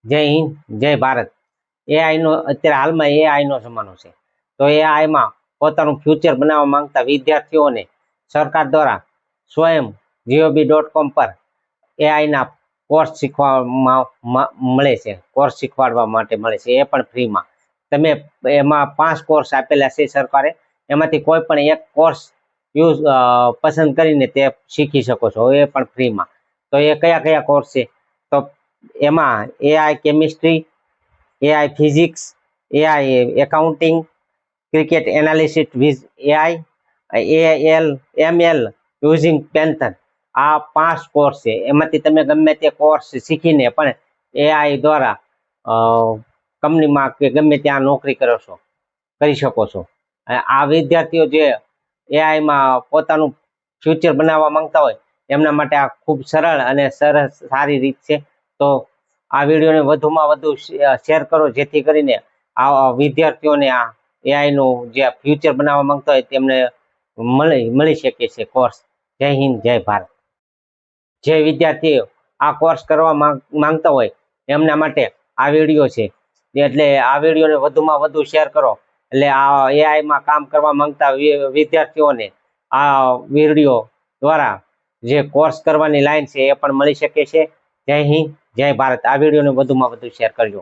જય હિન્દ, જય ભારત। એઆઈનો અત્યારે હાલમાં એઆઈનો જમાનો છે, તો એઆઈમાં પોતાનું ફ્યુચર બનાવવા માંગતા વિદ્યાર્થીઓને સરકાર દ્વારા સ્વયં GOV.com પર એઆઈના કોર્સ શીખવામાં મળે છે, કોર્સ શીખવાડવા માટે મળે છે, એ પણ ફ્રીમાં। તમે એમાં 5 કોર્સ આપેલા છે સરકારે, એમાંથી કોઈ પણ એક કોર્સ પસંદ કરીને તે શીખી શકો છો, એ પણ ફ્રીમાં। તો એ કયા કયા કોર્સ છે? તો એમાં AI chemistry, AI physics, AI accounting, cricket analysis with AI, AL ML using Python, આ 5 કોર્સ છે। એમાંથી તમે ગમે તે કોર્સ શીખીને પણ એઆઈ દ્વારા કંપનીમાં કે ગમે ત્યાં નોકરી કરી શકો છો। આ વિદ્યાર્થીઓ જે એઆઈમાં પોતાનું ફ્યુચર બનાવવા માંગતા હોય એમના માટે આ ખૂબ સરળ અને સરસ સારી રીત છે। તો આ વિડીયોને વધુમાં વધુ શેર કરો, જેથી કરીને આ વિદ્યાર્થીઓને આ એઆઈનું જે ફ્યુચર બનાવવા માંગતા હોય તેમને મળી શકે છે કોર્સ। જય હિન્દ, જય ભારત। જે વિદ્યાર્થીઓ આ કોર્સ કરવા માંગતા હોય એમના માટે આ વિડીયો છે, એટલે આ વિડીયોને વધુમાં વધુ શેર કરો, એટલે આ એઆઈમાં કામ કરવા માંગતા વિદ્યાર્થીઓને આ વિડીયો દ્વારા જે કોર્સ કરવાની લાઈન છે એ પણ મળી શકે છે। જય હિન્દ, જય ભારત। આ વિડીયોને વધુમાં વધુ શેર કરજો।